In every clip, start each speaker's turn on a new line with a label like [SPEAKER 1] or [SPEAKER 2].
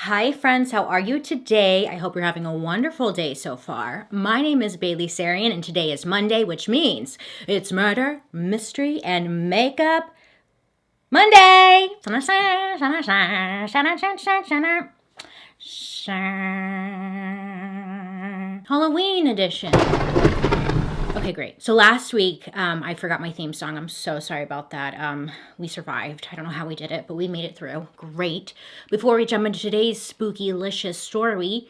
[SPEAKER 1] Hi friends, how are you today? I hope you're having a wonderful day so far. My name is BaileySarian and today is Monday, which means it's murder, mystery, and makeup Monday! Halloween edition. Okay, great. So last week, I forgot my theme song. I'm so sorry about that. We survived. I don't know how we did it, but we made it through. Great. Before we jump into today's spookylicious story,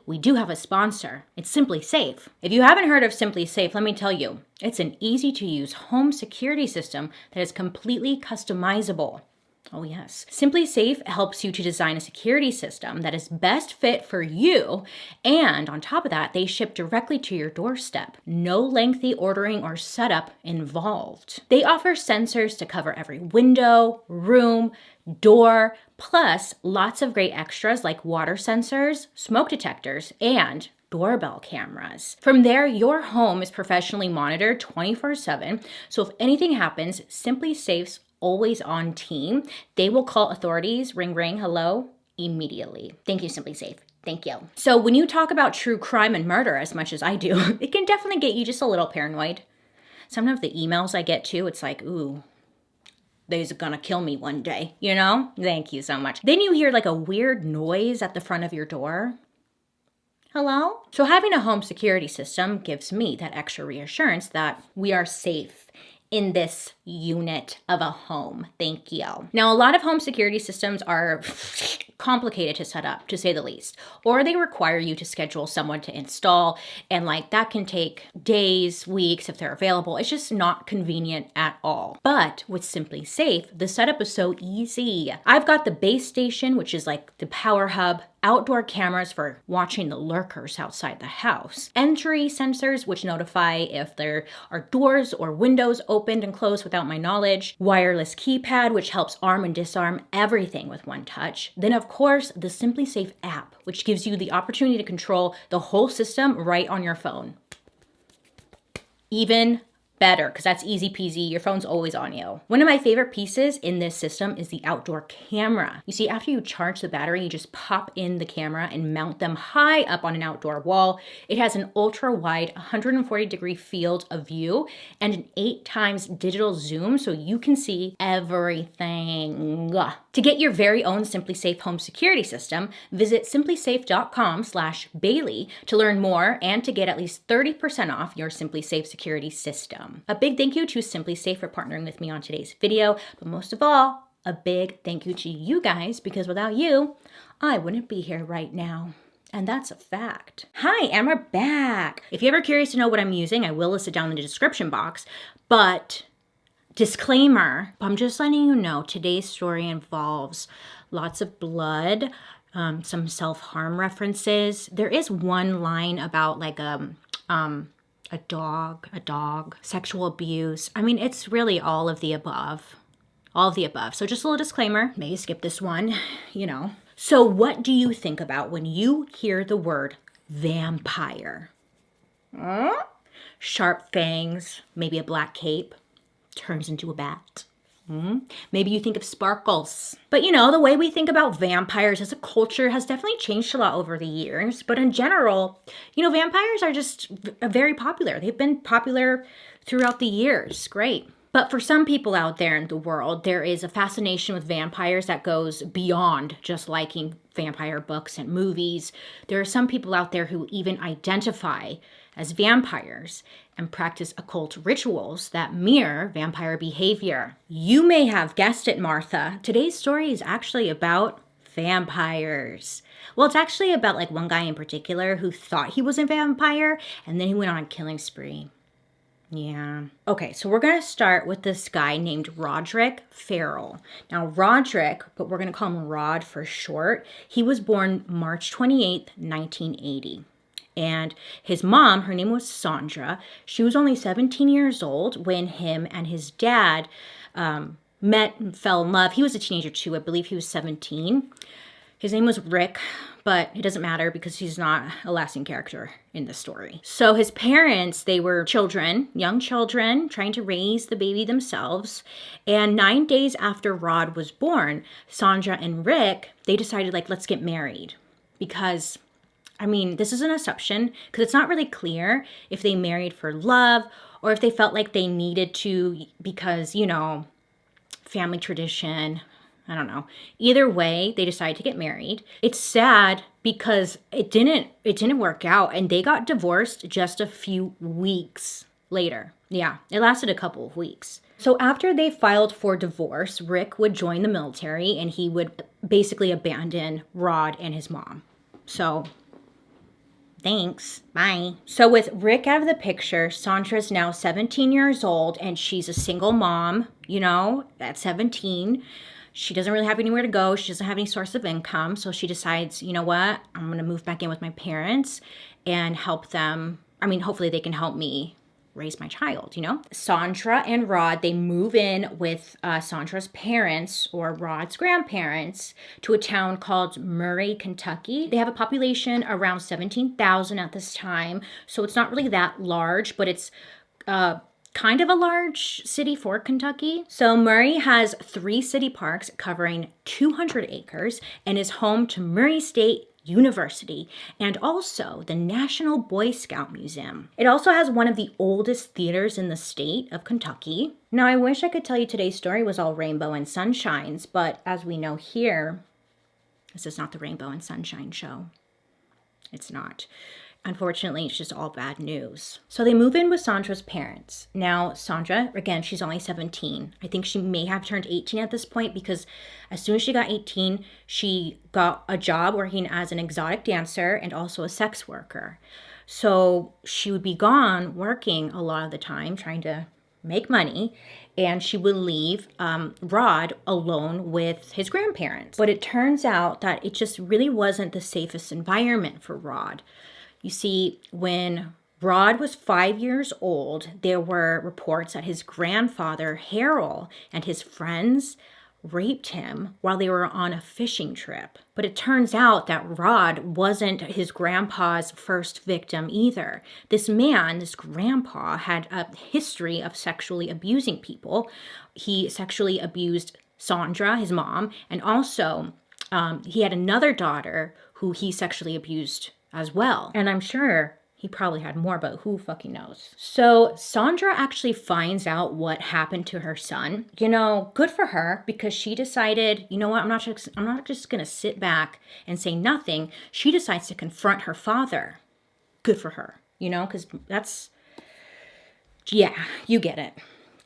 [SPEAKER 1] we do have a sponsor. It's Simply Safe. If you haven't heard of Simply Safe, let me tell you, it's an easy-to-use home security system that is completely customizable. Oh yes. Simply Safe helps you to design a security system that is best fit for you, and on top of that, they ship directly to your doorstep. No lengthy ordering or setup involved. They offer sensors to cover every window, room, door, plus lots of great extras like water sensors, smoke detectors, and doorbell cameras. From there, your home is professionally monitored 24/7, so if anything happens, Simply Safe's always on team. They will call authorities, ring, ring, hello, immediately. Thank you, Simply Safe. Thank you. So when you talk about true crime and murder as much as I do, it can definitely get you just a little paranoid. Some of the emails I get too, it's like, ooh, they's gonna kill me one day, you know? Thank you so much. Then you hear like a weird noise at the front of your door. Hello? So having a home security system gives me that extra reassurance that we are safe in this unit of a home. Thank you. Now, a lot of home security systems are complicated to set up, to say the least, or they require you to schedule someone to install, and like that can take days, weeks if they're available. It's just not convenient at all. But with Simply Safe, the setup is so easy. I've got the base station, which is like the power hub, outdoor cameras for watching the lurkers outside the house, entry sensors which notify if there are doors or windows opened and closed without my knowledge, wireless keypad which helps arm and disarm everything with one touch, then of course the Simply Safe app which gives you the opportunity to control the whole system right on your phone. Even better, because that's easy peasy. Your phone's always on you. One of my favorite pieces in this system is the outdoor camera. You see, after you charge the battery, you just pop in the camera and mount them high up on an outdoor wall. It has an ultra wide 140-degree field of view and an 8x digital zoom so you can see everything. To get your very own Simply Safe home security system, visit simplysafe.com/Bailey to learn more and to get at least 30% off your Simply Safe security system. A big thank you to Simply Safe for partnering with me on today's video, but most of all, a big thank you to you guys, because without you, I wouldn't be here right now. And that's a fact. Hi, and we're back. If you're ever curious to know what I'm using, I will list it down in the description box, but disclaimer, I'm just letting you know today's story involves lots of blood, some self-harm references. There is one line about like a dog, sexual abuse. I mean, it's really all of the above. All of the above. So just a little disclaimer, maybe skip this one, you know. So what do you think about when you hear the word vampire? Sharp fangs, maybe a black cape, turns into a bat. Maybe you think of sparkles. But you know, the way we think about vampires as a culture has definitely changed a lot over the years. But in general, you know, vampires are just very popular. They've been popular throughout the years. Great. But for some people out there in the world, there is a fascination with vampires that goes beyond just liking vampire books and movies. There are some people out there who even identify as vampires and practice occult rituals that mirror vampire behavior. You may have guessed it, Martha. Today's story is actually about vampires. Well, it's actually about like one guy in particular who thought he was a vampire and then he went on a killing spree. Yeah. Okay, so we're going to start with this guy named Roderick Farrell. Now, Roderick, but we're going to call him Rod for short, he was born March 28th, 1980. And his mom, her name was Sandra. She was only 17 years old when him and his dad met and fell in love. He was a teenager too. I believe he was 17. His name was Rick, but it doesn't matter because he's not a lasting character in the story. So his parents, they were children, young children, trying to raise the baby themselves. And 9 days after Rod was born, Sandra and Rick, they decided, like, let's get married. Because, I mean, this is an assumption because it's not really clear if they married for love or if they felt like they needed to because, you know, family tradition. I don't know. Either way, they decided to get married. It's sad because it didn't work out and they got divorced just a few weeks later. Yeah, it lasted a couple of weeks. So after they filed for divorce, Rick would join the military and he would basically abandon Rod and his mom. So thanks. Bye. So with Rick out of the picture, Sandra's now 17 years old and she's a single mom, you know, at 17. She doesn't really have anywhere to go. She doesn't have any source of income. So she decides, you know what? I'm going to move back in with my parents and help them. I mean, hopefully they can help me raise my child, you know? Sandra and Rod, they move in with Sandra's parents or Rod's grandparents to a town called Murray, Kentucky. They have a population around 17,000 at this time. So it's not really that large, but it's kind of a large city for Kentucky. So Murray has 3 city parks covering 200 acres and is home to Murray State University and also the National Boy Scout Museum. It also has one of the oldest theaters in the state of Kentucky. Now, I wish I could tell you today's story was all rainbow and sunshines, but as we know here, this is not the Rainbow and Sunshine show. It's not. Unfortunately, it's just all bad news. So they move in with Sandra's parents. Now, Sandra, again, she's only 17. I think she may have turned 18 at this point because as soon as she got 18, she got a job working as an exotic dancer and also a sex worker. So she would be gone working a lot of the time, trying to make money, and she would leave Rod alone with his grandparents. But it turns out that it just really wasn't the safest environment for Rod. You see, when Rod was 5 years old, there were reports that his grandfather, Harold, and his friends raped him while they were on a fishing trip. But it turns out that Rod wasn't his grandpa's first victim either. This man, this grandpa, had a history of sexually abusing people. He sexually abused Sandra, his mom, and also he had another daughter who he sexually abused as well. And I'm sure he probably had more, but who fucking knows? So Sandra actually finds out what happened to her son. You know, good for her because she decided, you know what, I'm not just gonna sit back and say nothing. She decides to confront her father. Good for her, you know, because that's, yeah, you get it.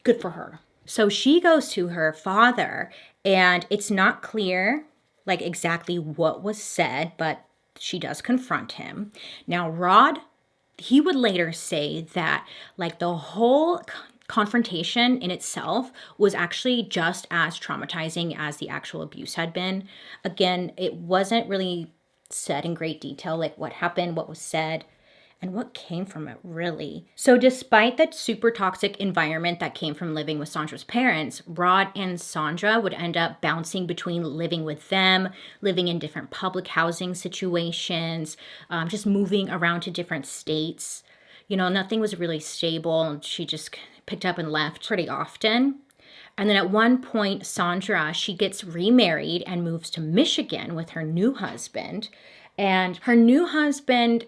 [SPEAKER 1] Good for her. So she goes to her father and it's not clear like exactly what was said, but she does confront him. Now, Rod, he would later say that like the whole confrontation in itself was actually just as traumatizing as the actual abuse had been. Again, it wasn't really said in great detail, like what happened, what was said, and what came from it, really. So despite that super toxic environment that came from living with Sandra's parents, Rod and Sandra would end up bouncing between living with them, living in different public housing situations, just moving around to different states. You know, nothing was really stable, and she just picked up and left pretty often. And then at one point, Sandra, she gets remarried and moves to Michigan with her new husband. And her new husband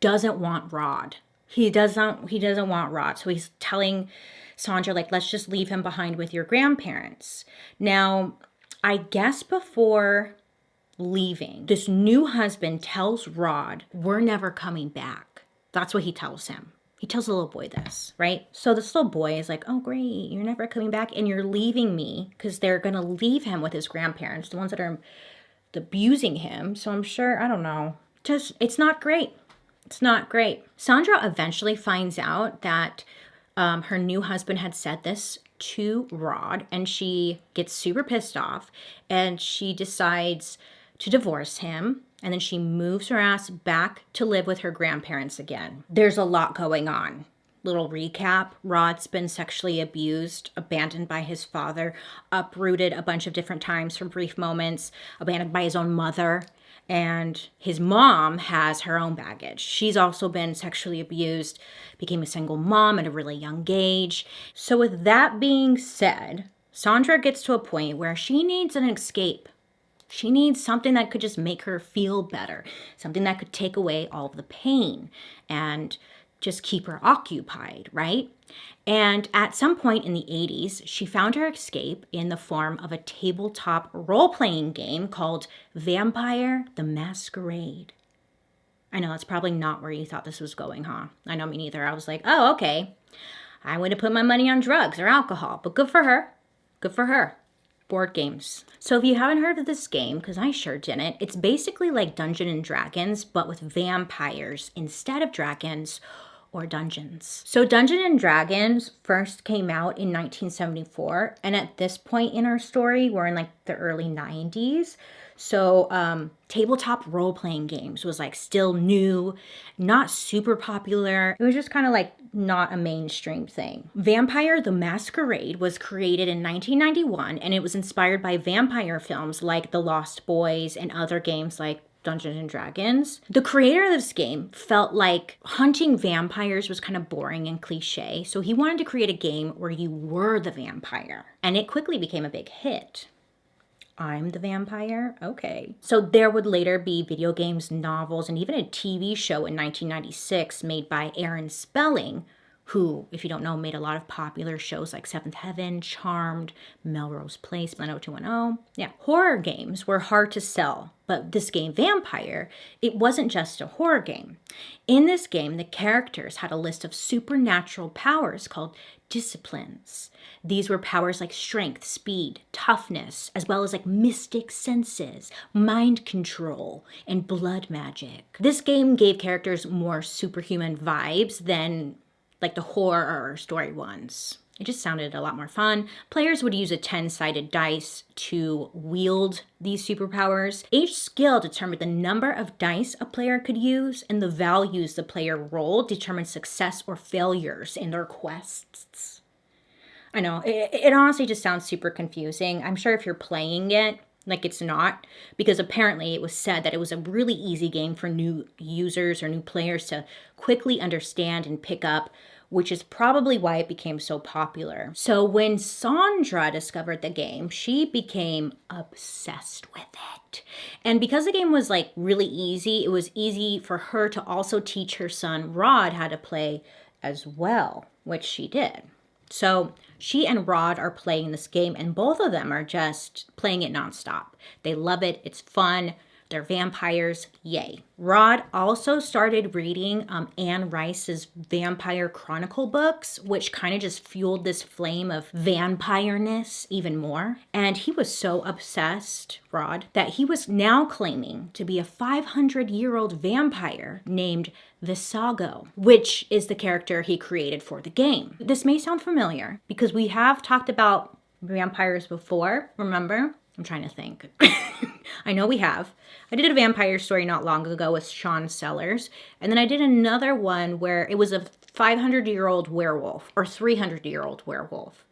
[SPEAKER 1] doesn't want Rod. He doesn't want Rod. So he's telling Sandra, like, let's just leave him behind with your grandparents. Now, I guess before leaving, this new husband tells Rod, we're never coming back. That's what he tells him. He tells the little boy this, right? So this little boy is like, oh, great, you're never coming back and you're leaving me, because they're going to leave him with his grandparents, the ones that are abusing him. So I'm sure, I don't know, just, it's not great. It's not great. Sandra eventually finds out that her new husband had said this to Rod, and she gets super pissed off, and she decides to divorce him, and then she moves her ass back to live with her grandparents again. There's a lot going on. little recap, Rod's been sexually abused, abandoned by his father, uprooted a bunch of different times for brief moments, abandoned by his own mother. And his mom has her own baggage. She's also been sexually abused, became a single mom at a really young age. So with that being said, Sandra gets to a point where she needs an escape. She needs something that could just make her feel better, something that could take away all of the pain and just keep her occupied, right? And at some point in the 80s, she found her escape in the form of a tabletop role-playing game called Vampire the Masquerade. I know that's probably not where you thought this was going, huh? I know, me neither. I was like, oh, okay. I would have put my money on drugs or alcohol, but good for her. Good for her. Board games. So if you haven't heard of this game, because I sure didn't, it's basically like Dungeons and Dragons, but with vampires instead of dragons or dungeons. So Dungeons and Dragons first came out in 1974, and at this point in our story, we're in like the early 90s. So tabletop role-playing games was like still new, not super popular. It was just kind of like not a mainstream thing. Vampire the Masquerade was created in 1991, and it was inspired by vampire films like The Lost Boys and other games like Dungeons and Dragons. The creator of this game felt like hunting vampires was kind of boring and cliche, so he wanted to create a game where you were the vampire, and it quickly became a big hit. I'm the vampire? Okay. So there would later be video games, novels, and even a TV show in 1996 made by Aaron Spelling, who, if you don't know, made a lot of popular shows like Seventh Heaven, Charmed, Melrose Place, 90210. Yeah. Horror games were hard to sell, but this game, Vampire, it wasn't just a horror game. In this game, the characters had a list of supernatural powers called disciplines. These were powers like strength, speed, toughness, as well as like mystic senses, mind control, and blood magic. This game gave characters more superhuman vibes than like the horror story ones. It just sounded a lot more fun. Players would use a 10-sided dice to wield these superpowers. Each skill determined the number of dice a player could use, and the values the player rolled determined success or failures in their quests. I know, it honestly just sounds super confusing. I'm sure if you're playing it, like it's not, because apparently it was said that it was a really easy game for new users or new players to quickly understand and pick up, which is probably why it became so popular. So when Sandra discovered the game, she became obsessed with it. And because the game was like really easy, it was easy for her to also teach her son Rod how to play as well, which she did. So she and Rod are playing this game, and both of them are just playing it nonstop. They love it. It's fun. They're vampires. Yay. Rod also started reading Anne Rice's Vampire Chronicle books, which kind of just fueled this flame of vampireness even more. And he was so obsessed, Rod, that he was now claiming to be a 500-year-old vampire named Visago, which is the character he created for the game. This may sound familiar because we have talked about vampires before, remember? I'm trying to think. I know we have. I did a vampire story not long ago with Sean Sellers, and then I did another one where it was a 500-year-old werewolf or 300-year-old werewolf.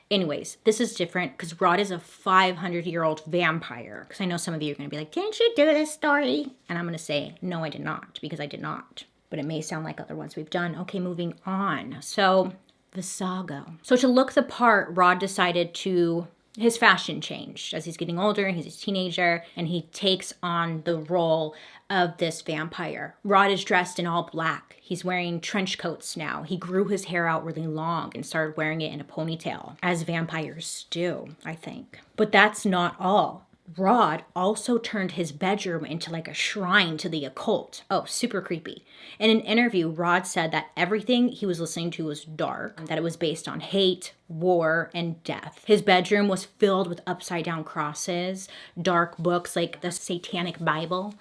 [SPEAKER 1] Anyways, this is different because Rod is a 500-year-old vampire. Because I know some of you are going to be like, didn't you do this story? And I'm going to say, no, I did not, because I did not. But it may sound like other ones we've done. Okay, moving on. So, Visago. So to look the part, Rod decided to... his fashion changed as he's getting older, he's a teenager, and he takes on the role of this vampire. Rod is dressed in all black. He's wearing trench coats now. He grew his hair out really long and started wearing it in a ponytail, as vampires do, I think. But that's not all. Rod also turned his bedroom into like a shrine to the occult. Oh, super creepy. In an interview, Rod said that everything he was listening to was dark, that it was based on hate, war, and death. His bedroom was filled with upside down crosses, dark books like the Satanic Bible,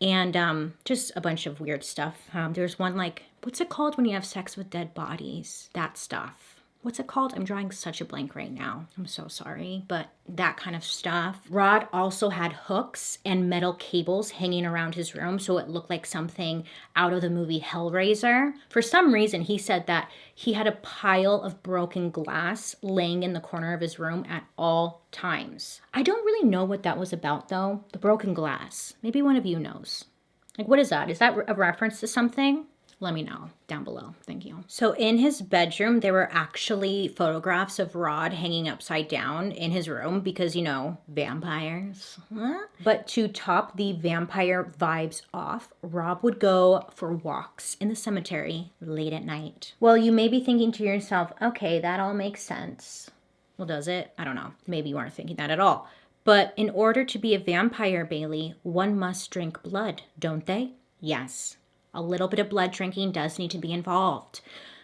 [SPEAKER 1] and just a bunch of weird stuff. There's one like, what's it called when you have sex with dead bodies? That stuff. what's it called? I'm drawing such a blank right now. I'm so sorry, but that kind of stuff. Rod also had hooks and metal cables hanging around his room, so it looked like something out of the movie Hellraiser. For some reason, he said that he had a pile of broken glass laying in the corner of his room at all times. I don't really know what that was about, though. The broken glass. Maybe one of you knows. Like, what is that? Is that a reference to something? Let me know down below. Thank you. So in his bedroom, there were actually photographs of Rod hanging upside down in his room because, you know, vampires. Huh? But to top the vampire vibes off, Rob would go for walks in the cemetery late at night. Well, you may be thinking to yourself, okay, that all makes sense. Well, does it? I don't know. Maybe you aren't thinking that at all. But in order to be a vampire, Bailey, one must drink blood, don't they? Yes. A little bit of blood drinking does need to be involved.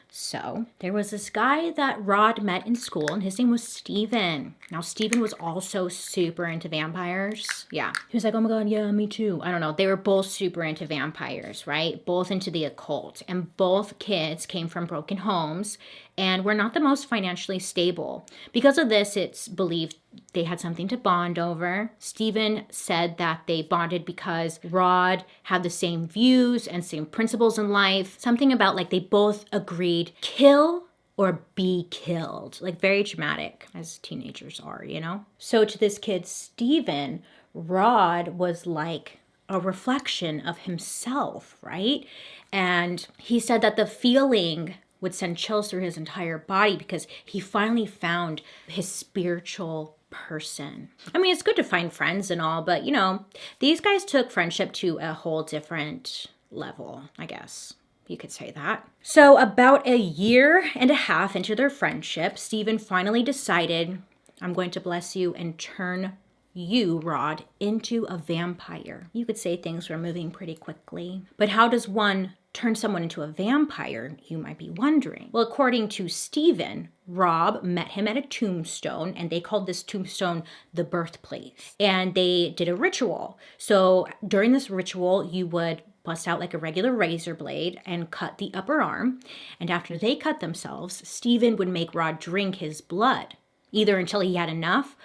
[SPEAKER 1] So there was this guy that Rod met in school, and his name was Steven. Now, Steven was also super into vampires. Yeah. He was like, oh my God, yeah, me too. I don't know. They were both super into vampires, right? Both into the occult. And both kids came from broken homes and were not the most financially stable. Because of this, it's believed they had something to bond over. Steven said that they bonded because Rod had the same views and same principles in life. Something about like they both agreed, kill or be killed. Like very dramatic, as teenagers are, you know? So to this kid, Steven, Rod was like a reflection of himself, right? And he said that the feeling would send chills through his entire body because he finally found his spiritual person. I mean, it's good to find friends and all, but you know, these guys took friendship to a whole different level, I guess you could say that. So about a year and a half into their friendship, Steven finally decided, I'm going to bless you and turn you, Rod, into a vampire. You could say things were moving pretty quickly. But how does one turn someone into a vampire, you might be wondering? Well, according to Steven, Rob met him at a tombstone, and they called this tombstone the birthplace. And they did a ritual. So during this ritual, you would bust out like a regular razor blade and cut the upper arm. And after they cut themselves, Steven would make Rod drink his blood, either until he had enough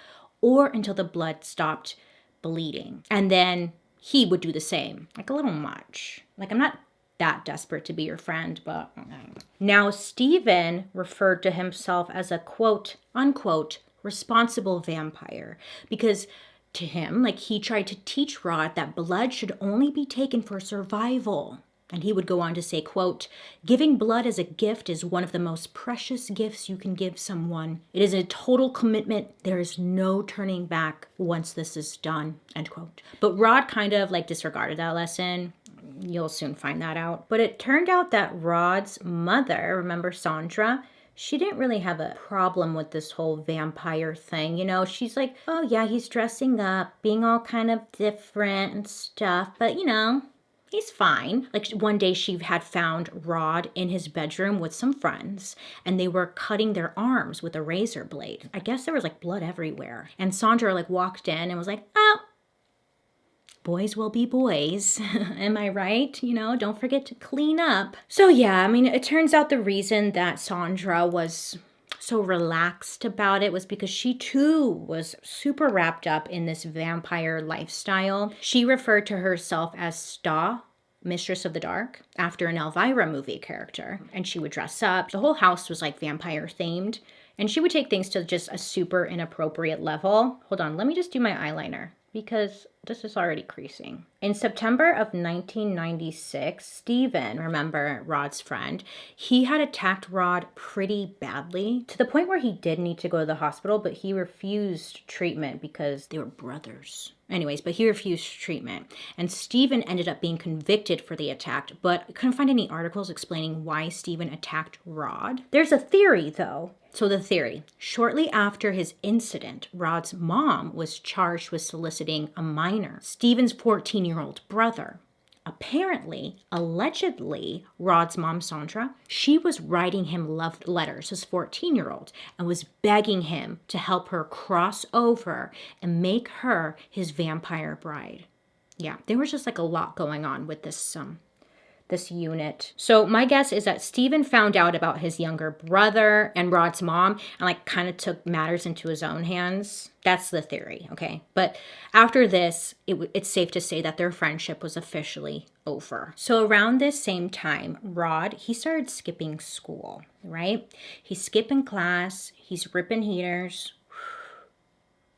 [SPEAKER 1] or until the blood stopped bleeding. And then he would do the same, like a little much. Like, I'm not that desperate to be your friend, but now Steven referred to himself as a quote unquote responsible vampire because to him, like, he tried to teach Rod that blood should only be taken for survival. And he would go on to say, quote, giving blood as a gift is one of the most precious gifts you can give someone. It is a total commitment. There is no turning back once this is done, end quote. But Rod kind of like disregarded that lesson. You'll soon find that out. But it turned out that Rod's mother, remember Sandra, she didn't really have a problem with this whole vampire thing. You know, she's like, oh yeah, he's dressing up, being all kind of different and stuff. But you know, he's fine. Like one day she had found Rod in his bedroom with some friends and they were cutting their arms with a razor blade. I guess there was like blood everywhere. And Sandra like walked in and was like, oh, boys will be boys. Am I right? You know, don't forget to clean up. So yeah, I mean, it turns out the reason that Sandra was so relaxed about it was because she too was super wrapped up in this vampire lifestyle. She referred to herself as Sta, Mistress of the Dark, after an Elvira movie character. And she would dress up. The whole house was like vampire themed. And she would take things to just a super inappropriate level. Hold on, let me just do my eyeliner because this is already creasing. In September of 1996, Steven, remember Rod's friend, he had attacked Rod pretty badly to the point where he did need to go to the hospital, but he refused treatment because they were brothers. Anyways, but he refused treatment. And Steven ended up being convicted for the attack, but I couldn't find any articles explaining why Steven attacked Rod. There's a theory though. So the theory, shortly after his incident, Rod's mom was charged with soliciting a minor, Steven's 14-year-old brother. Apparently, allegedly, Rod's mom, Sandra, she was writing him love letters, his 14-year-old, and was begging him to help her cross over and make her his vampire bride. Yeah, there was just like a lot going on with this this unit. So my guess is that Steven found out about his younger brother and Rod's mom and like kind of took matters into his own hands. That's the theory, okay? But after this, it's safe to say that their friendship was officially over. So around this same time, Rod, he started skipping school, right? He's skipping class, he's ripping heaters,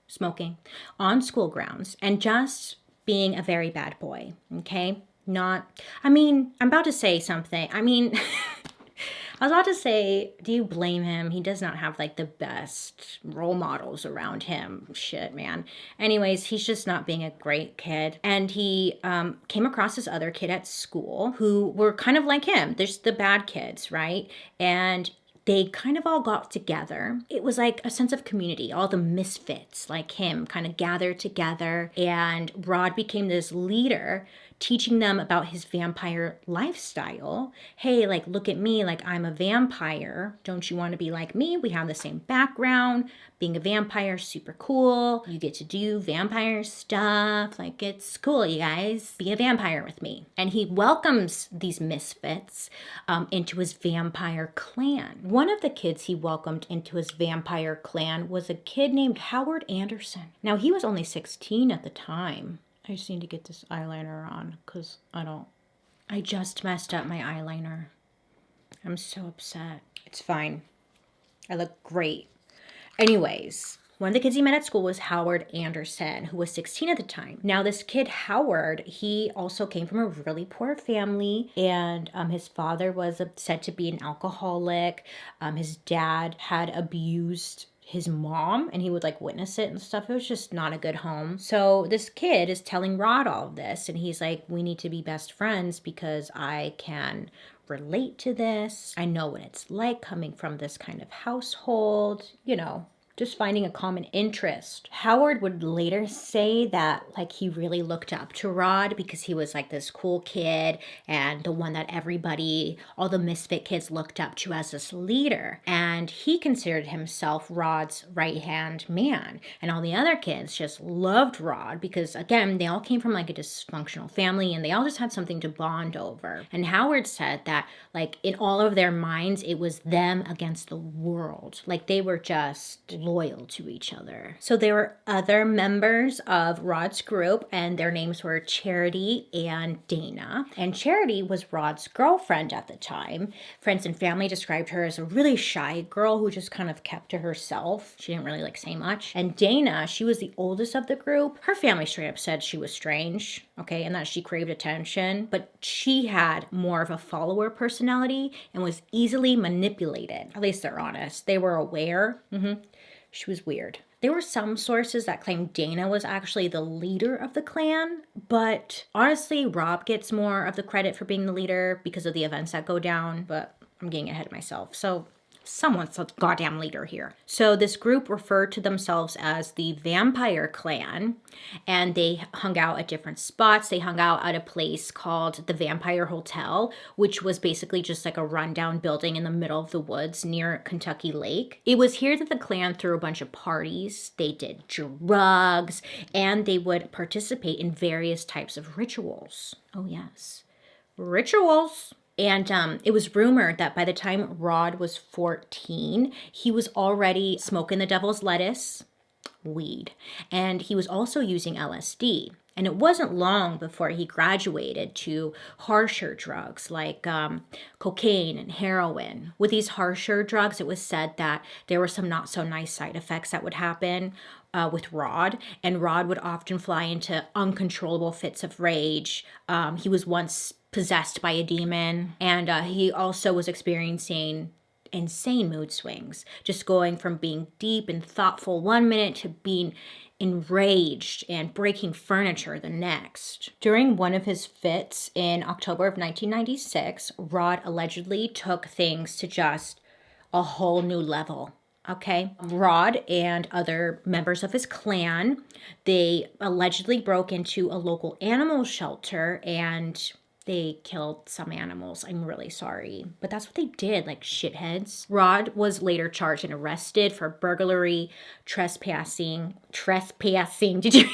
[SPEAKER 1] smoking on school grounds, and just being a very bad boy, okay? I'm about to say something. I was about to say, do you blame him? He does not have like the best role models around him. Shit, man. Anyways, he's just not being a great kid. And he came across this other kid at school who were kind of like him. There's the bad kids, right? And they kind of all got together. It was like a sense of community. All the misfits like him kind of gathered together, and Rod became this leader, teaching them about his vampire lifestyle. Hey, like, look at me, like, I'm a vampire. Don't you want to be like me? We have the same background. Being a vampire, super cool. You get to do vampire stuff. Like, it's cool, you guys. Be a vampire with me. And he welcomes these misfits into his vampire clan. One of the kids he welcomed into his vampire clan was a kid named Howard Anderson. Now, he was only 16 at the time. I just need to get this eyeliner on because I just messed up my eyeliner. I'm so upset. It's fine. I look great. Anyways, one of the kids he met at school was Howard Anderson, who was 16 at the time. Now, this kid, Howard, he also came from a really poor family, and his father was said to be an alcoholic. His dad had abused his mom, and he would like witness it and stuff. It was just not a good home. So this kid is telling Rod all of this, and he's like, we need to be best friends because I can relate to this. I know what it's like coming from this kind of household, just finding a common interest. Howard would later say that like he really looked up to Rod because he was like this cool kid and the one that everybody, all the misfit kids looked up to as this leader. And he considered himself Rod's right-hand man. And all the other kids just loved Rod because, again, they all came from like a dysfunctional family and they all just had something to bond over. And Howard said that like in all of their minds, it was them against the world. Like they were just loyal to each other. So there were other members of Rod's group, and their names were Charity and Dana. And Charity was Rod's girlfriend at the time. Friends and family described her as a really shy girl who just kind of kept to herself. She didn't really like say much. And Dana, she was the oldest of the group. Her family straight up said she was strange, okay, and that she craved attention, but she had more of a follower personality and was easily manipulated. At least they're honest. They were aware. She was weird. There were some sources that claimed Dana was actually the leader of the clan, but honestly, Rob gets more of the credit for being the leader because of the events that go down, but I'm getting ahead of myself. So someone's a goddamn leader here. So this group referred to themselves as the Vampire Clan, and they hung out at different spots. They hung out at a place called the Vampire Hotel, which was basically just like a rundown building in the middle of the woods near Kentucky Lake. It was here that the clan threw a bunch of parties. They did drugs, and they would participate in various types of rituals. Oh yes, rituals. And it was rumored that by the time Rod was 14, he was already smoking the devil's lettuce, weed, and he was also using LSD. And it wasn't long before he graduated to harsher drugs like cocaine and heroin. With these harsher drugs, it was said that there were some not so nice side effects that would happen with Rod, and Rod would often fly into uncontrollable fits of rage. He was once possessed by a demon, and he also was experiencing insane mood swings, just going from being deep and thoughtful one minute to being enraged and breaking furniture the next. During one of his fits in October of 1996, Rod allegedly took things to just a whole new level. Okay, Rod and other members of his clan, they allegedly broke into a local animal shelter and they killed some animals. I'm really sorry, but that's what they did, like shitheads. Rod was later charged and arrested for burglary, trespassing. Did you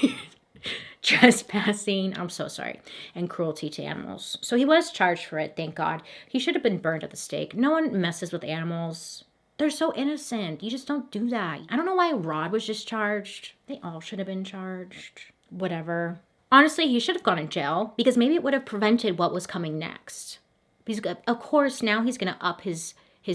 [SPEAKER 1] trespassing, I'm so sorry, and cruelty to animals. So he was charged for it, thank God. He should have been burned at the stake. No one messes with animals. They're so innocent. You just don't do that. I don't know why Rod was just charged. They all should have been charged. Whatever. Honestly, he should have gone in jail because maybe it would have prevented what was coming next. Because of course now he's gonna up his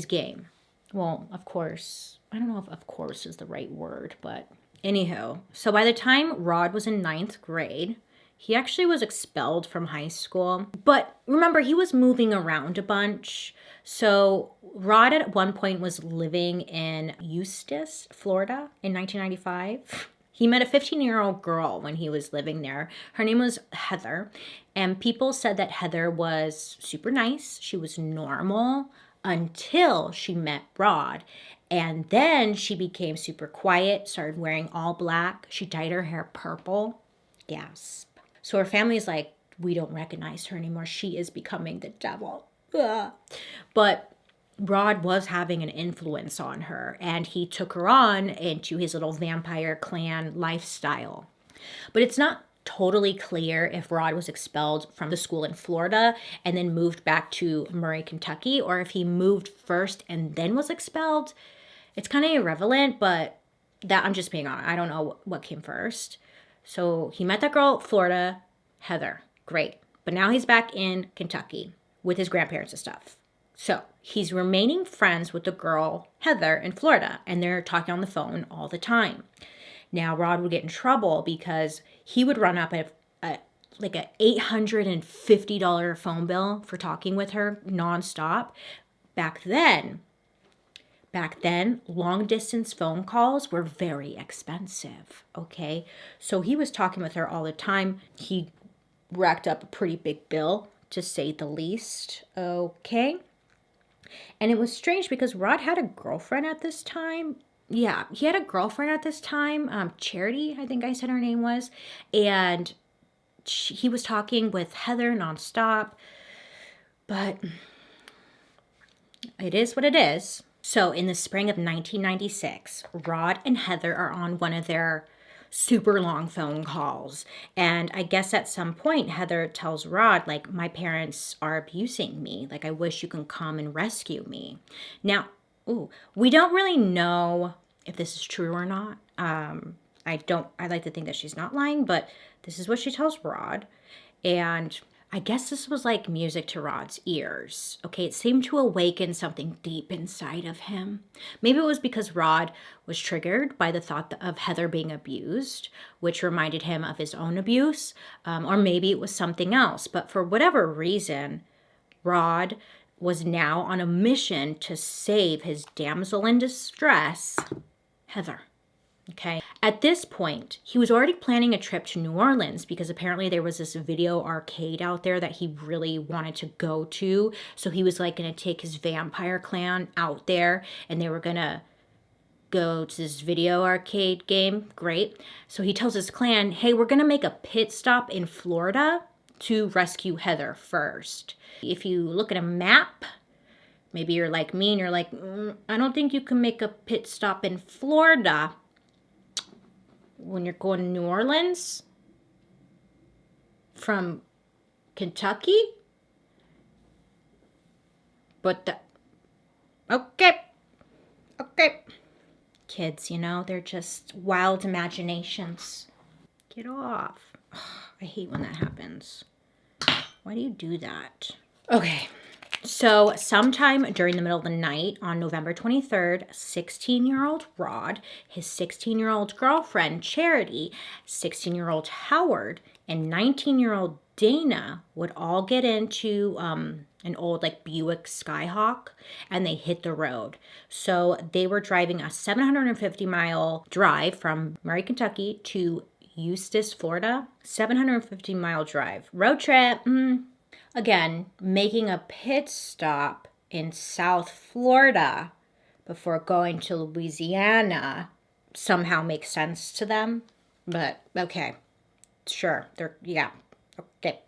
[SPEAKER 1] game. Well, of course. I don't know if of course is the right word, but anywho. So by the time Rod was in 9th grade, he actually was expelled from high school. But remember, he was moving around a bunch. So Rod at one point was living in Eustis, Florida in 1995. He met a 15-year-old girl when he was living there. Her name was Heather. And people said that Heather was super nice. She was normal until she met Rod. And then she became super quiet, started wearing all black. She dyed her hair purple. Gasp. So her family's like, we don't recognize her anymore. She is becoming the devil. Ugh. But Rod was having an influence on her, and he took her on into his little vampire clan lifestyle. But it's not totally clear if Rod was expelled from the school in Florida and then moved back to Murray, Kentucky, or if he moved first and then was expelled. It's kind of irrelevant, but that I'm just being honest. I don't know what came first. So he met that girl, Florida, Heather. Great. But now he's back in Kentucky with his grandparents and stuff. So he's remaining friends with the girl, Heather, in Florida, and they're talking on the phone all the time. Now, Rod would get in trouble because he would run up like a $850 phone bill for talking with her nonstop. Back then, long distance phone calls were very expensive, okay? So he was talking with her all the time. He racked up a pretty big bill, to say the least, okay? And it was strange because Rod had a girlfriend at this time. Yeah, he had a girlfriend at this time, Charity, I think I said her name was. And he was talking with Heather nonstop. But it is what it is. So in the spring of 1996, Rod and Heather are on one of their super long phone calls. And I guess at some point, Heather tells Rod, like, my parents are abusing me. Like, I wish you can come and rescue me. Now, we don't really know if this is true or not. I like to think that she's not lying, but this is what she tells Rod. And I guess this was like music to Rod's ears. Okay, it seemed to awaken something deep inside of him. Maybe it was because Rod was triggered by the thought of Heather being abused, which reminded him of his own abuse, or maybe it was something else. But for whatever reason, Rod was now on a mission to save his damsel in distress, Heather. Okay. At this point, he was already planning a trip to New Orleans because apparently there was this video arcade out there that he really wanted to go to. So he was like going to take his vampire clan out there and they were going to go to this video arcade game. Great. So he tells his clan, hey, we're going to make a pit stop in Florida to rescue Heather first. If you look at a map, maybe you're like me and you're like, I don't think you can make a pit stop in Florida when you're going to New Orleans from Kentucky. But okay. Kids, you know, they're just wild imaginations. Get off. I hate when that happens. Why do you do that? Okay. So sometime during the middle of the night on November 23rd, 16-year-old Rod, his 16-year-old girlfriend, Charity, 16-year-old Howard, and 19-year-old Dana would all get into an old like Buick Skyhawk and they hit the road. So they were driving a 750-mile drive from Murray, Kentucky to Eustis, Florida. 750-mile drive. Road trip. Again, making a pit stop in South Florida before going to Louisiana somehow makes sense to them. But okay, sure, okay.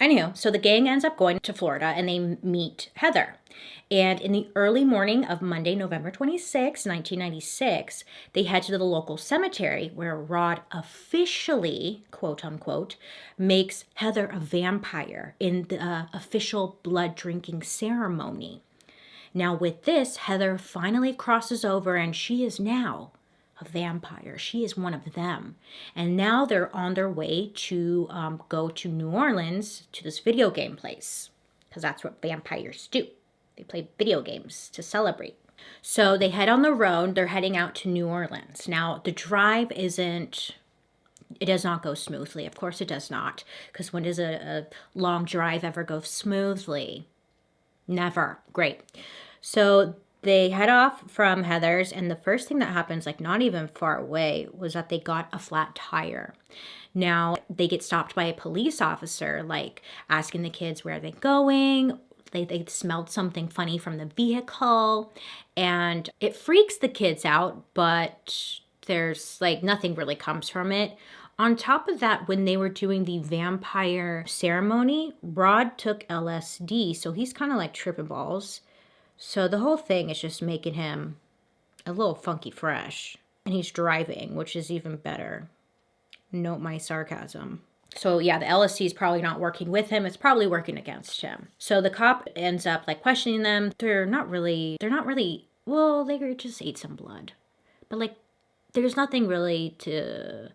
[SPEAKER 1] Anywho, so the gang ends up going to Florida and they meet Heather. And in the early morning of Monday, November 26, 1996, they head to the local cemetery where Rod officially, quote unquote, makes Heather a vampire in the official blood drinking ceremony. Now, with this, Heather finally crosses over and she is now a vampire. She is one of them. And now they're on their way to go to New Orleans to this video game place, because that's what vampires do. They play video games to celebrate. So they head on the road. They're heading out to New Orleans. Now, the drive it does not go smoothly. Of course it does not. Because when does a long drive ever go smoothly? Never. Great. So they head off from Heather's, and the first thing that happens, like not even far away, was that they got a flat tire. Now, they get stopped by a police officer, like asking the kids where they're going. They smelled something funny from the vehicle, and it freaks the kids out, but there's like nothing really comes from it. On top of that, when they were doing the vampire ceremony, Rod took LSD, so he's kind of like tripping balls. So the whole thing is just making him a little funky fresh. And he's driving, which is even better. Note my sarcasm. So yeah, the LSD is probably not working with him. It's probably working against him. So the cop ends up like questioning them. They're not really, well, they just ate some blood. But like, there's nothing really to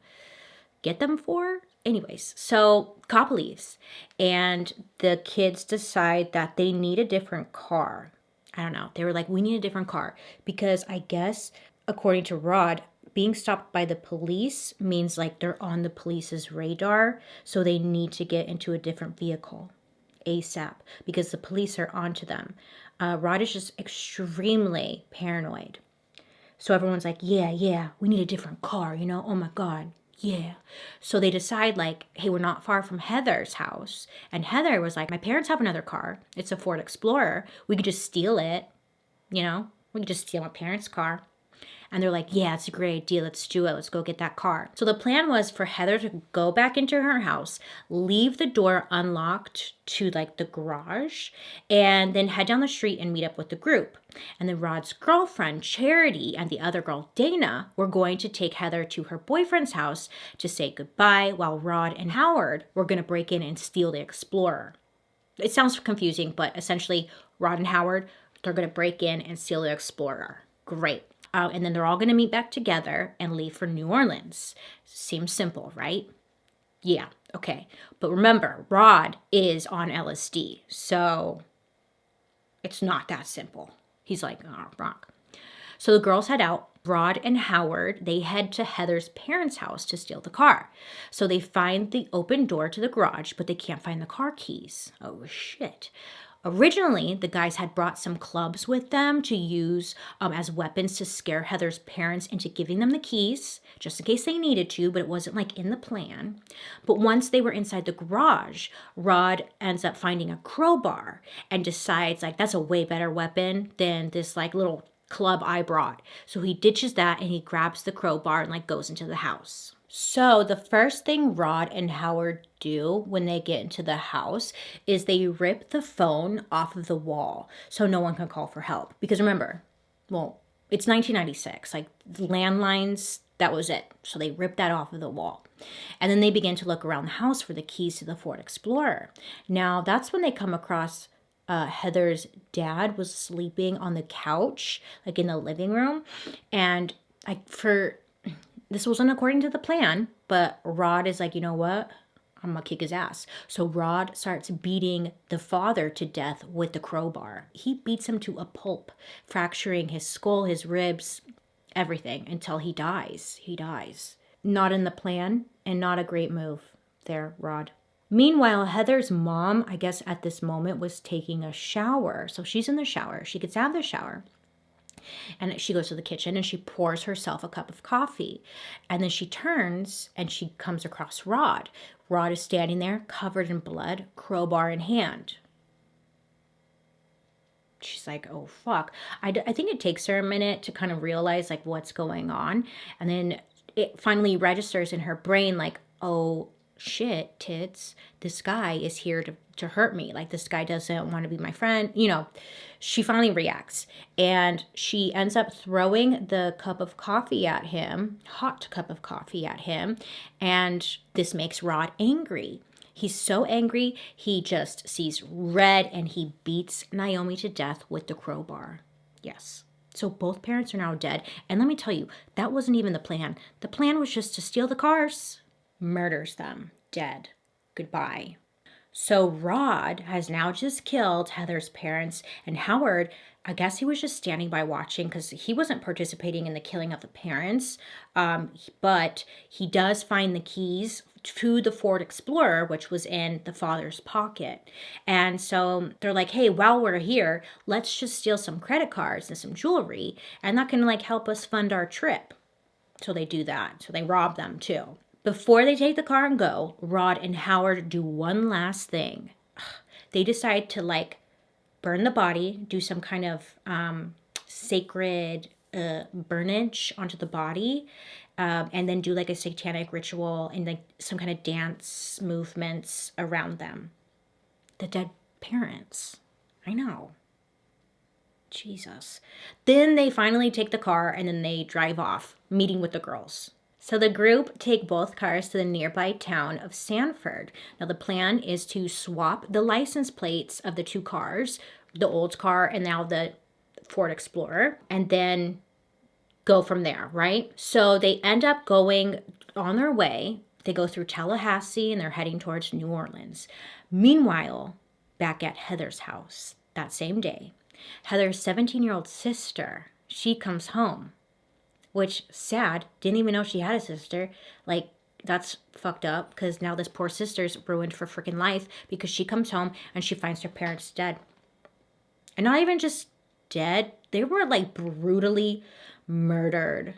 [SPEAKER 1] get them for. Anyways, so cop leaves. And the kids decide that they need a different car. I don't know. They were like, we need a different car. Because I guess, according to Rod, being stopped by the police means like they're on the police's radar. So they need to get into a different vehicle ASAP because the police are onto them. Rod is just extremely paranoid. So everyone's like, yeah, we need a different car, you know? Oh my God. Yeah. So they decide like, hey, we're not far from Heather's house. And Heather was like, my parents have another car. It's a Ford Explorer. We could just steal it. You know, we could just steal my parents' car. And they're like, yeah, it's a great idea. Let's do it. Let's go get that car. So the plan was for Heather to go back into her house, leave the door unlocked to like the garage, and then head down the street and meet up with the group. And then Rod's girlfriend, Charity, and the other girl, Dana, were going to take Heather to her boyfriend's house to say goodbye, while Rod and Howard were going to break in and steal the Explorer. It sounds confusing, but essentially Rod and Howard, they're going to break in and steal the Explorer. Great. And then they're all going to meet back together and leave for New Orleans. Seems simple, right? Yeah, okay. But remember, Rod is on LSD, so it's not that simple. He's like, oh, rock. So the girls head out. Rod and Howard, they head to Heather's parents' house to steal the car. So they find the open door to the garage, but they can't find the car keys. Oh, shit. Originally, the guys had brought some clubs with them to use as weapons to scare Heather's parents into giving them the keys, just in case they needed to, but it wasn't like in the plan. But once they were inside the garage, Rod ends up finding a crowbar and decides like that's a way better weapon than this like little club I brought. So he ditches that and he grabs the crowbar and like goes into the house. So the first thing Rod and Howard do when they get into the house is they rip the phone off of the wall so no one can call for help. Because remember, well, it's 1996. Like landlines, that was it. So they ripped that off of the wall. And then they begin to look around the house for the keys to the Ford Explorer. Now that's when they come across Heather's dad was sleeping on the couch, like in the living room. And this wasn't according to the plan, but Rod is like, you know what? I'm gonna kick his ass. So Rod starts beating the father to death with the crowbar. He beats him to a pulp, fracturing his skull, his ribs, everything until he dies. He dies. Not in the plan and not a great move there, Rod. Meanwhile, Heather's mom, I guess at this moment, was taking a shower. So she's in the shower. She gets out of the shower. And she goes to the kitchen and she pours herself a cup of coffee. And then she turns and she comes across Rod. Rod is standing there covered in blood, crowbar in hand. She's like, oh, fuck. I think it takes her a minute to kind of realize like what's going on. And then it finally registers in her brain like, oh, shit, tits, this guy is here to hurt me. Like, this guy doesn't want to be my friend. You know, she finally reacts and she ends up throwing the cup of coffee at him, hot cup of coffee at him. And this makes Rod angry. He's so angry, he just sees red and he beats Naomi to death with the crowbar. Yes. So both parents are now dead. And let me tell you, that wasn't even the plan. The plan was just to steal the cars. Murders them. Dead. Goodbye. So Rod has now just killed Heather's parents, and Howard, I guess he was just standing by watching because he wasn't participating in the killing of the parents, but he does find the keys to the Ford Explorer, which was in the father's pocket. And so they're like, hey, while we're here, let's just steal some credit cards and some jewelry, and that can like help us fund our trip. So they do that. So they rob them too. Before they take the car and go, Rod and Howard do one last thing. They decide to like burn the body, do some kind of sacred burnage onto the body, and then do like a satanic ritual and like some kind of dance movements around them. The dead parents. I know. Jesus. Then they finally take the car and then they drive off, meeting with the girls. So the group take both cars to the nearby town of Sanford. Now the plan is to swap the license plates of the two cars, the old car and now the Ford Explorer, and then go from there, right? So they end up going on their way. They go through Tallahassee and they're heading towards New Orleans. Meanwhile, back at Heather's house that same day, Heather's 17-year-old sister, she comes home. Which, sad, didn't even know she had a sister. Like, that's fucked up because now this poor sister's ruined for freaking life because she comes home and she finds her parents dead. And not even just dead, they were like brutally murdered.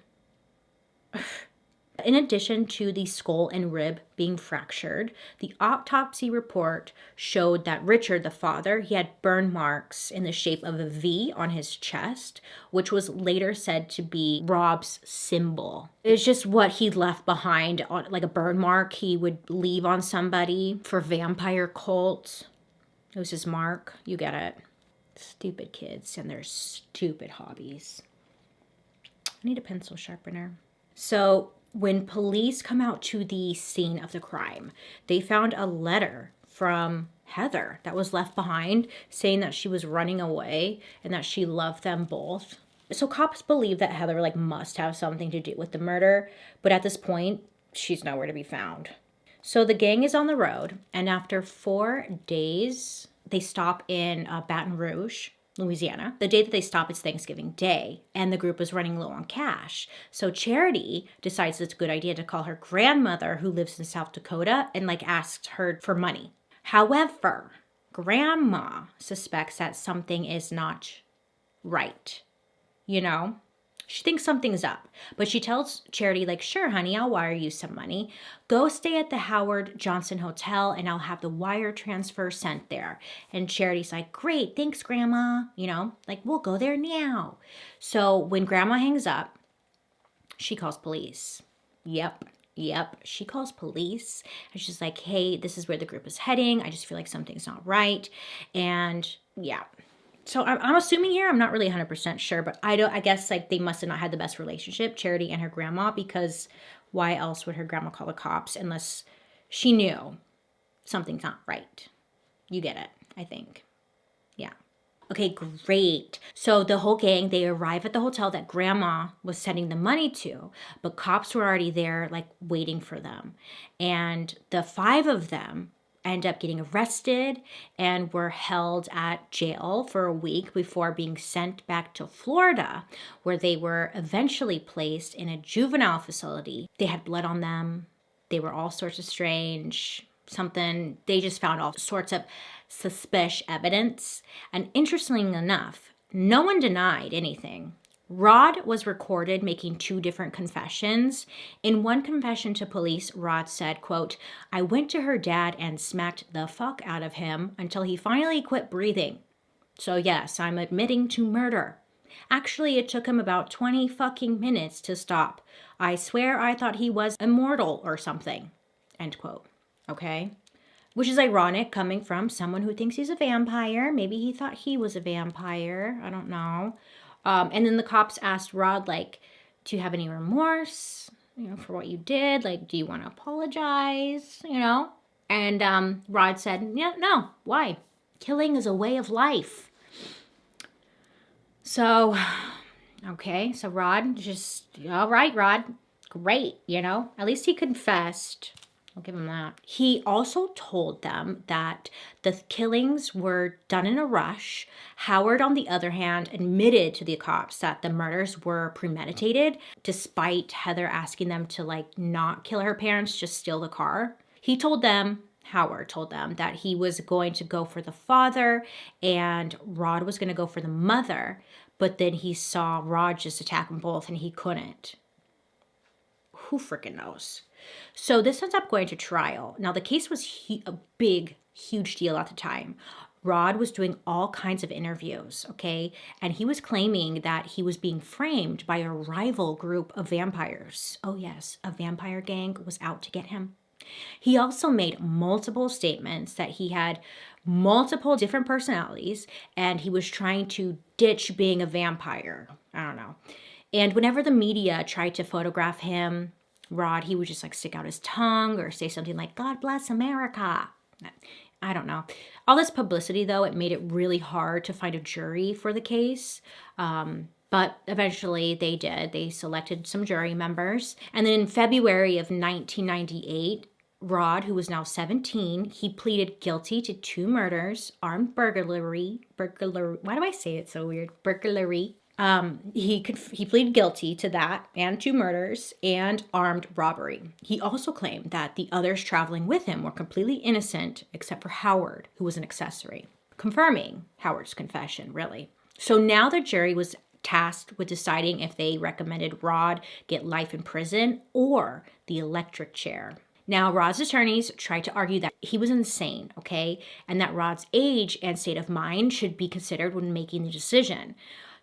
[SPEAKER 1] In addition to the skull and rib being fractured, the autopsy report showed that Richard, the father, he had burn marks in the shape of a V on his chest, which was later said to be Rob's symbol. It's just what he left behind, on like a burn mark he would leave on somebody for vampire cults. It was his mark. You get it. Stupid kids and their stupid hobbies. I need a pencil sharpener. So when police come out to the scene of the crime, they found a letter from Heather that was left behind saying that she was running away and that she loved them both. So cops believe that Heather like must have something to do with the murder, but at this point, she's nowhere to be found. So the gang is on the road, and after 4 days, they stop in Baton Rouge, Louisiana. The day that they stop is Thanksgiving Day, and the group is running low on cash. So Charity decides it's a good idea to call her grandmother, who lives in South Dakota, and like asks her for money. However, Grandma suspects that something is not right. You know? She thinks something's up, but she tells Charity, like, sure, honey, I'll wire you some money. Go stay at the Howard Johnson Hotel and I'll have the wire transfer sent there. And Charity's like, great, thanks, Grandma. You know, like, we'll go there now. So when Grandma hangs up, she calls police. Yep. She calls police and she's like, hey, this is where the group is heading. I just feel like something's not right. And yeah. So I'm assuming here, I'm not really 100% sure, but I guess like they must have not had the best relationship, Charity and her grandma, because why else would her grandma call the cops unless she knew something's not right? You get it, I think. Yeah. Okay, great. So the whole gang, they arrive at the hotel that Grandma was sending the money to, but cops were already there, like waiting for them. And the 5 of them end up getting arrested and were held at jail for a week before being sent back to Florida, where they were eventually placed in a juvenile facility. They had blood on them. They were all sorts of strange, they just found all sorts of suspicious evidence. And interestingly enough, no one denied anything. Rod was recorded making 2 different confessions. In one confession to police, Rod said, quote, I went to her dad and smacked the fuck out of him until he finally quit breathing. So yes, I'm admitting to murder. Actually, it took him about 20 fucking minutes to stop. I swear I thought he was immortal or something. End quote. okay? Which is ironic coming from someone who thinks he's a vampire. Maybe he thought he was a vampire. I don't know. And then the cops asked Rod, like, do you have any remorse, for what you did? Like, do you want to apologize, And Rod said, yeah, no, why? Killing is a way of life. So, okay, so Rod just, all right, Rod, great, At least he confessed. I'll give him that. He also told them that the killings were done in a rush. Howard, on the other hand, admitted to the cops that the murders were premeditated, despite Heather asking them to, like, not kill her parents, just steal the car. Howard told them that he was going to go for the father and Rod was going to go for the mother, but then he saw Rod just attack them both and he couldn't. Who freaking knows? So this ends up going to trial. Now, the case was a big, huge deal at the time. Rod was doing all kinds of interviews, okay? And he was claiming that he was being framed by a rival group of vampires. Oh, yes, a vampire gang was out to get him. He also made multiple statements that he had multiple different personalities and he was trying to ditch being a vampire. I don't know. And whenever the media tried to photograph him, Rod, he would just like stick out his tongue or say something like, God bless America. I don't know. All this publicity, though, it made it really hard to find a jury for the case. But eventually they did. They selected some jury members. And then in February of 1998, Rod, who was now 17, he pleaded guilty to 2 murders, armed burglary. Why do I say it so weird? Burglary. He pleaded guilty to that and 2 murders and armed robbery. He also claimed that the others traveling with him were completely innocent except for Howard, who was an accessory, confirming Howard's confession, really. So now the jury was tasked with deciding if they recommended Rod get life in prison or the electric chair. Now, Rod's attorneys tried to argue that he was insane, okay, and that Rod's age and state of mind should be considered when making the decision.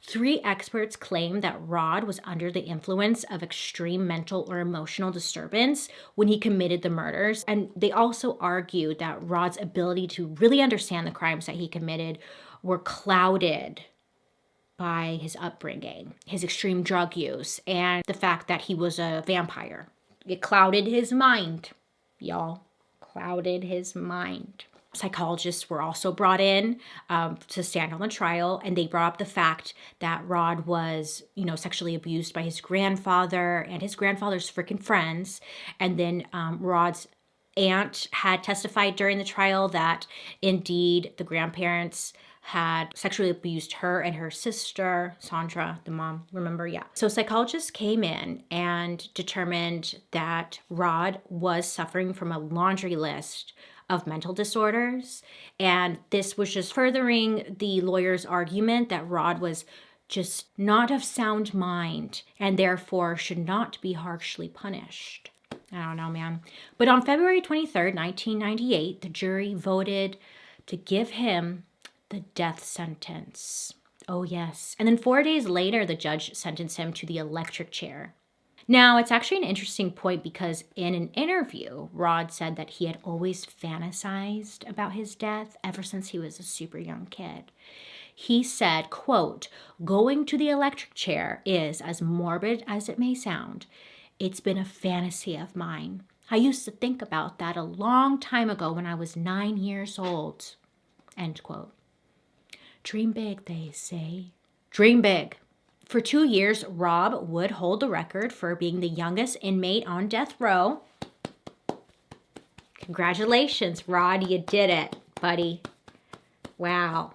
[SPEAKER 1] 3 experts claimed that Rod was under the influence of extreme mental or emotional disturbance when he committed the murders. And they also argued that Rod's ability to really understand the crimes that he committed were clouded by his upbringing, his extreme drug use, and the fact that he was a vampire. It clouded his mind, y'all. Clouded his mind. Psychologists were also brought in to stand on the trial, and they brought up the fact that Rod was, sexually abused by his grandfather and his grandfather's freaking friends. And then Rod's aunt had testified during the trial that indeed the grandparents had sexually abused her and her sister, Sandra, the mom, remember? Yeah. So psychologists came in and determined that Rod was suffering from a laundry list of mental disorders. And this was just furthering the lawyer's argument that Rod was just not of sound mind and therefore should not be harshly punished. I don't know, man. But on February 23rd, 1998, the jury voted to give him the death sentence. Oh, yes. And then 4 days later, the judge sentenced him to the electric chair. Now, it's actually an interesting point because in an interview, Rod said that he had always fantasized about his death ever since he was a super young kid. He said, quote, "Going to the electric chair is, as morbid as it may sound, it's been a fantasy of mine. I used to think about that a long time ago when I was 9 years old." End quote. Dream big, they say. Dream big. For 2 years, Rob would hold the record for being the youngest inmate on death row. Congratulations, Rod, you did it, buddy. Wow.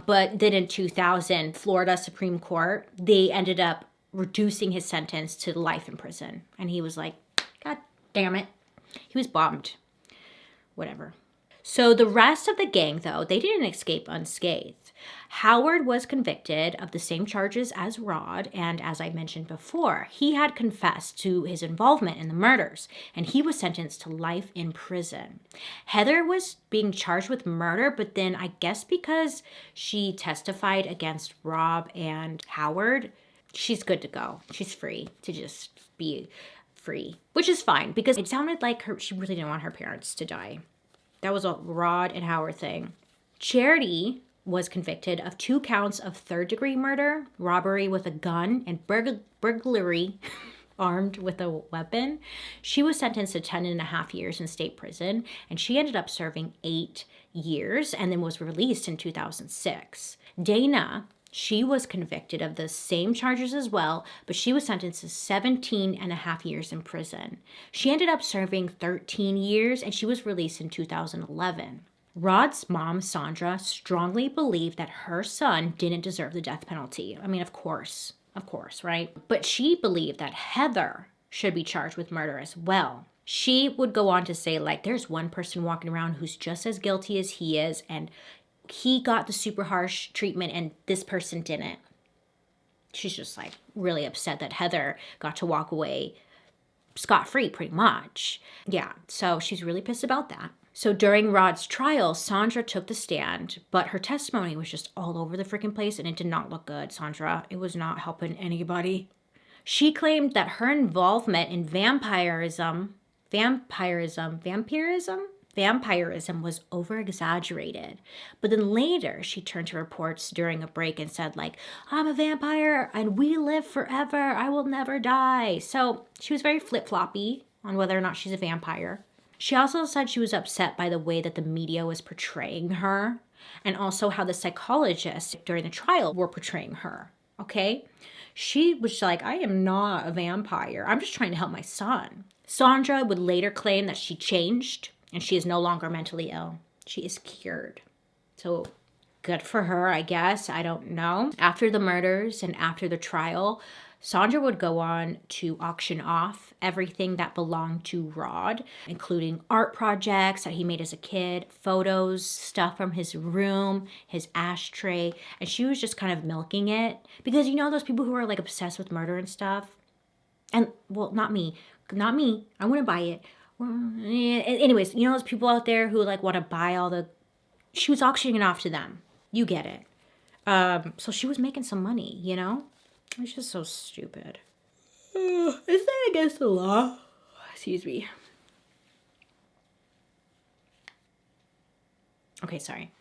[SPEAKER 1] But then in 2000, Florida Supreme Court, they ended up reducing his sentence to life in prison. And he was like, God damn it. He was bummed. Whatever. So the rest of the gang, though, they didn't escape unscathed. Howard was convicted of the same charges as Rod, and as I mentioned before, he had confessed to his involvement in the murders, and he was sentenced to life in prison. Heather was being charged with murder, but then I guess because she testified against Rob and Howard, she's good to go. She's free to just be free, which is fine because it sounded like she really didn't want her parents to die. That was a Rod and Howard thing. Charity was convicted of 2 counts of third-degree murder, robbery with a gun, and burglary armed with a weapon. She was sentenced to 10.5 years in state prison, and she ended up serving 8 years and then was released in 2006. Dana, she was convicted of the same charges as well, but she was sentenced to 17.5 years in prison. She ended up serving 13 years, and she was released in 2011. Rod's mom, Sandra, strongly believed that her son didn't deserve the death penalty. I mean, of course, right? But she believed that Heather should be charged with murder as well. She would go on to say, like, there's one person walking around who's just as guilty as he is, and he got the super harsh treatment and this person didn't. She's just like really upset that Heather got to walk away scot-free pretty much. Yeah, so she's really pissed about that. So during Rod's trial, Sandra took the stand, but her testimony was just all over the freaking place and it did not look good, Sandra. It was not helping anybody. She claimed that her involvement in vampirism was over-exaggerated. But then later, she turned to reports during a break and said, like, I'm a vampire and we live forever. I will never die. So she was very flip-floppy on whether or not she's a vampire. She also said she was upset by the way that the media was portraying her and also how the psychologists during the trial were portraying her, okay? She was like, I am not a vampire. I'm just trying to help my son. Sandra would later claim that she changed and she is no longer mentally ill. She is cured. So good for her, I guess. I don't know. After the murders and after the trial, Sandra would go on to auction off everything that belonged to Rod, including art projects that he made as a kid, photos, stuff from his room, his ashtray, and she was just kind of milking it. Because you know those people who are like obsessed with murder and stuff? And, well, not me. I wouldn't buy it. Anyways, you know those people out there who like want to buy all the... She was auctioning it off to them. You get it. So she was making some money, you know? It's just so stupid. Is that against the law? Excuse me. Okay, sorry.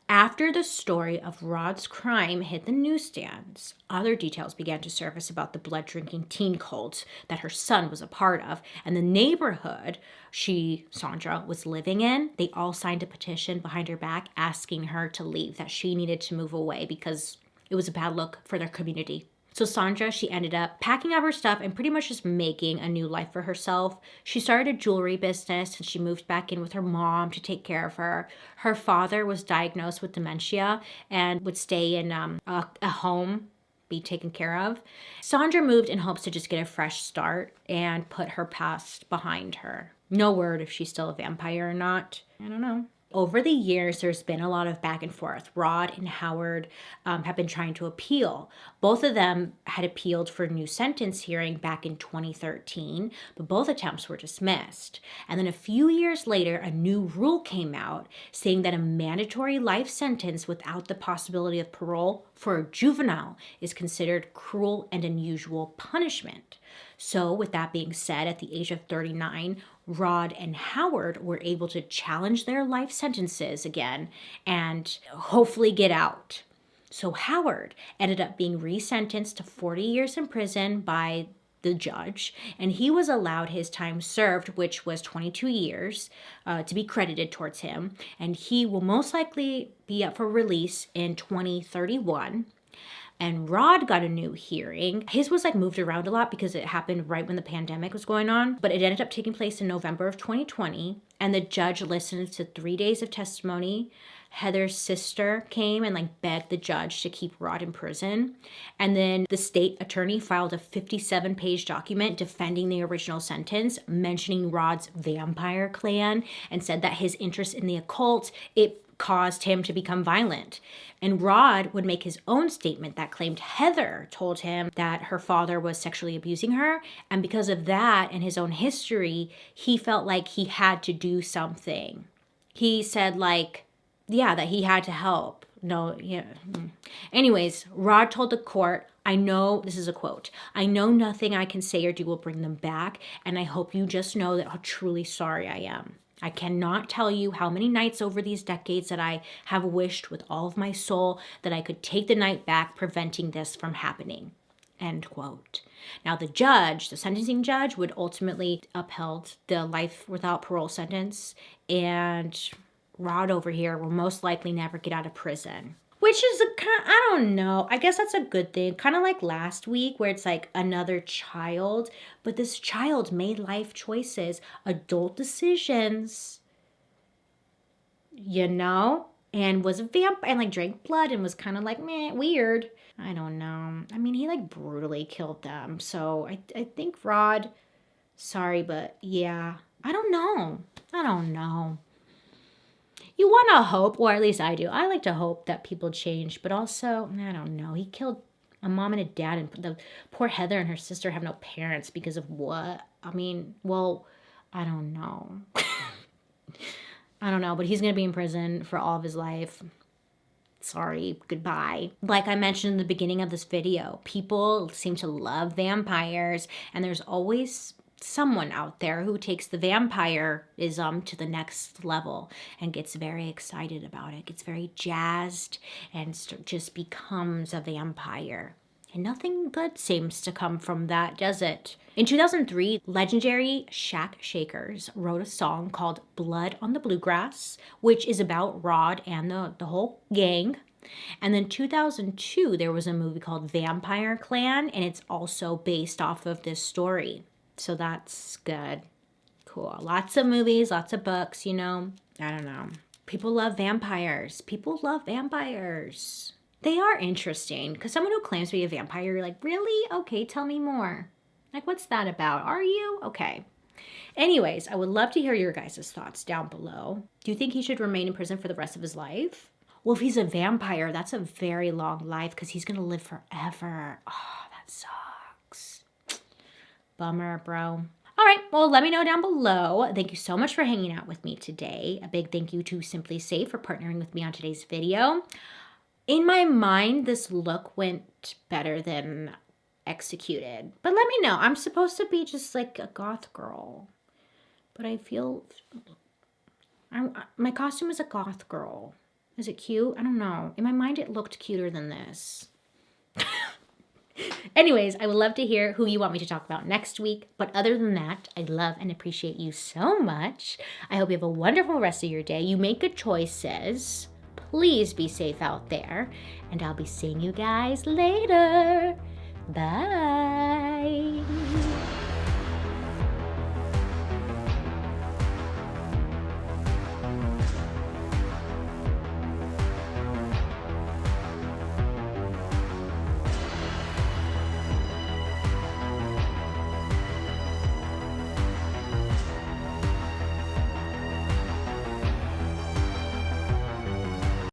[SPEAKER 1] After the story of Rod's crime hit the newsstands, other details began to surface about the blood-drinking teen cult that her son was a part of, and the neighborhood Sandra, was living in. They all signed a petition behind her back asking her to leave, that she needed to move away because it was a bad look for their community. So Sandra, she ended up packing up her stuff and pretty much just making a new life for herself. She started a jewelry business and she moved back in with her mom to take care of her. Her father was diagnosed with dementia and would stay in a home, be taken care of. Sandra moved in hopes to just get a fresh start and put her past behind her. No word if she's still a vampire or not. I don't know. Over the years, there's been a lot of back and forth. Rod and Howard have been trying to appeal. Both of them had appealed for a new sentence hearing back in 2013, but both attempts were dismissed. And then a few years later, a new rule came out saying that a mandatory life sentence without the possibility of parole for a juvenile is considered cruel and unusual punishment. So with that being said, at the age of 39, Rod and Howard were able to challenge their life sentences again and hopefully get out. So Howard ended up being resentenced to 40 years in prison by the judge, and he was allowed his time served, which was 22 years, to be credited towards him, and he will most likely be up for release in 2031. And Rod got a new hearing. His was like moved around a lot because it happened right when the pandemic was going on, but it ended up taking place in November of 2020. And the judge listened to 3 days of testimony. Heather's sister came and like begged the judge to keep Rod in prison. And then the state attorney filed a 57-page document defending the original sentence, mentioning Rod's vampire clan, and said that his interest in the occult, it caused him to become violent. And Rod would make his own statement that claimed Heather told him that her father was sexually abusing her. And because of that and his own history, he felt like he had to do something. He said like, yeah, that he had to help. No, yeah. Anyways, Rod told the court, I know, this is a quote, "I know nothing I can say or do will bring them back, and I hope you just know that how truly sorry I am. I cannot tell you how many nights over these decades that I have wished with all of my soul that I could take the night back, preventing this from happening." End quote. Now the judge, the sentencing judge, would ultimately upheld the life without parole sentence, and Rod over here will most likely never get out of prison. Which is I don't know. I guess that's a good thing. Kind of like last week where it's like another child, but this child made life choices, adult decisions, you know, and was a vampire and like drank blood and was kind of like, meh, weird. I don't know. I mean, he like brutally killed them. So I think Rod, sorry, but yeah, I don't know. I don't know. You want to hope, or at least I do. I like to hope that people change, but also, I don't know. He killed a mom and a dad, and the poor Heather and her sister have no parents because of what? I mean, well, I don't know. I don't know, but he's going to be in prison for all of his life. Sorry, goodbye. Like I mentioned in the beginning of this video, people seem to love vampires, and there's always someone out there who takes the vampirism to the next level and gets very excited about it, gets very jazzed, and just becomes a vampire. And nothing good seems to come from that, does it? In 2003, legendary Shack Shakers wrote a song called "Blood on the Bluegrass," which is about Rod and the whole gang. And then 2002, there was a movie called Vampire Clan, and it's also based off of this story. So that's good. Cool. Lots of movies, lots of books, you know. I don't know. People love vampires. People love vampires. They are interesting, because someone who claims to be a vampire, you're like, really? Okay, tell me more. Like, what's that about? Are you? Okay. Anyways, I would love to hear your guys' thoughts down below. Do you think he should remain in prison for the rest of his life? Well, if he's a vampire, that's a very long life, because he's going to live forever. Oh, that sucks. Bummer, bro. All right, well, let me know down below. Thank you so much for hanging out with me today. A big thank you to Simply Safe for partnering with me on today's video. In my mind, this look went better than executed. But let me know. I'm supposed to be just like a goth girl. But I feel... my costume is a goth girl. Is it cute? I don't know. In my mind, it looked cuter than this. Anyways, I would love to hear who you want me to talk about next week. But other than that, I love and appreciate you so much. I hope you have a wonderful rest of your day. You make good choices. Please be safe out there. And I'll be seeing you guys later. Bye.